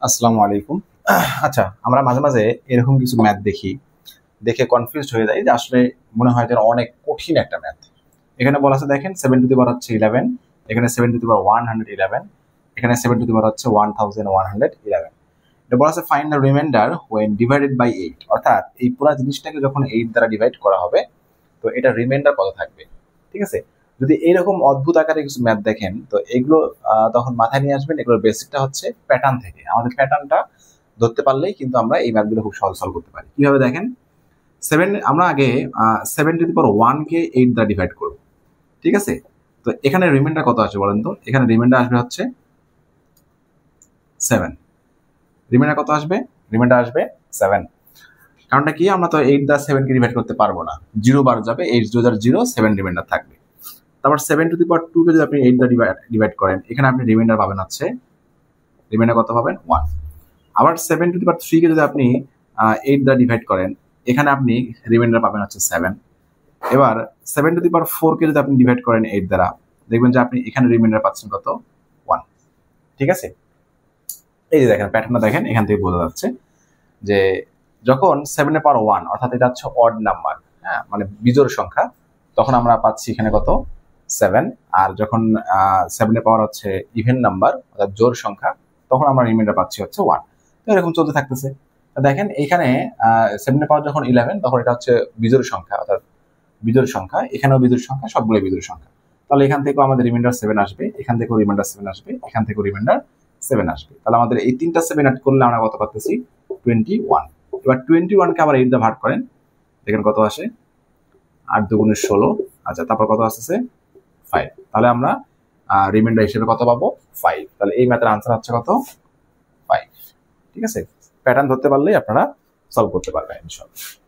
আসসালামু আলাইকুম। আচ্ছা, আমরা মাঝে মাঝে এরকম কিছু ম্যাথ দেখি, দেখে কনফিউজ হয়ে যাই যে আসলে মনে হয় যেন অনেক কঠিন একটা ম্যাথ। এখানে বলা আছে দেখেন 7 টু দি পাওয়ার হচ্ছে 11, এখানে 7 টু দি পাওয়ার 111, এখানে 7 টু দি পাওয়ার হচ্ছে 1111। এটা বলা আছে find the remainder when divided by 8, অর্থাৎ এই পুরো জিনিসটাকে যখন 8 দ্বারা ডিভাইড করা হবে তো এটা রিমাইন্ডার কত থাকবে। ঠিক আছে, যদি এইরকম অদ্ভুত আকারে কিছু ম্যাথ দেখেন তো এগুলো তখন মাথায় নিয়ে আসবেন। এগুলোর বেসিকটা হচ্ছে প্যাটার্ন থেকে, আমাদের প্যাটার্নটা ধরতে পারলেই কিন্তু আমরা এই ম্যাথগুলো খুব সহজ সলভ করতে পারি। কিভাবে দেখেন, আমরা আগে 7 টু দি পাওয়ার 1 কে 8 দ্বারা ডিভাইড করবো। ঠিক আছে, তো এখানে রিমাইন্ডার কত আসবে বলেন তো? এখানে রিমাইন্ডার আসবে হচ্ছে 7। রিমাইন্ডার কত আসবে? রিমাইন্ডার আসবে 7। কারণটা কি, আমরা তো 8 দ্বারা 7 কে ডিভাইড করতে পারবো না, 0 বার যাবে, 8 0 0, 7 রিমাইন্ডার থাকবে। তারপর 7 টু দি পাওয়ার 2 কে যদি আপনি 8 দ্বারা ডিভাইড করেন, এখানে আপনি রিমাইন্ডার পাবেন হচ্ছে, রিমাইন্ডার কত পাবেন? 1। আবার 7 টু দি পাওয়ার 3 কে যদি আপনি 8 দ্বারা ডিভাইড করেন, এখানে আপনি রিমাইন্ডার পাবেন হচ্ছে 7। এবার 7 টু দি পাওয়ার 4 কে যদি আপনি ডিভাইড করেন 8 দ্বারা, দেখবেন যে আপনি এখানে রিমাইন্ডার পাচ্ছেন কত? 1। ঠিক আছে, এই যে দেখেন প্যাটার্নটা দেখেন, এখান থেকে বোঝা যাচ্ছে যে যখন 7 এর পাওয়ার 1, অর্থাৎ এটা হচ্ছে অড নাম্বার, হ্যাঁ মানে বিজোড় সংখ্যা, তখন আমরা পাচ্ছি এখানে কত? 7। আর যখন 7 এর পাওয়ার হচ্ছে ইভেন নাম্বার, অর্থাৎ জোড় সংখ্যা, তখন আমরা রিমাইন্ডার পাচ্ছি হচ্ছে 1। তো এরকম চলতে থাকতেছে। দেখেন এইখানে 7 এর পাওয়ার যখন 11, তখন এটা হচ্ছে বিজোড় সংখ্যা, অর্থাৎ বিজোড় সংখ্যা, এখানেও বিজোড় সংখ্যা, সবগুলো বিজোড় সংখ্যা। তাহলে এখান থেকেও আমাদের রিমাইন্ডার 7 আসবে, এখান থেকেও রিমাইন্ডার 7 আসবে, এখান থেকেও রিমাইন্ডার 7 আসবে। তাহলে আমাদের এই তিনটা 7 অ্যাড করলে আমরা কত পাচ্ছি? 21। এবার 21 কে আবার 8 দিয়ে ভাগ করেন, দেখেন কত আসে? 8 দুগুণে 16। আচ্ছা, তারপর কত আসতেছে? 5। তাহলে আমরা রিমাইন্ডার হিসেবে কত পাবো? 5। তাহলে এই ম্যাথের আনসার হচ্ছে কত? 5। ঠিক আছে, প্যাটার্ন ধরতে পারলেই আপনারা সলভ করতে পারবেন ইনশাআল্লাহ।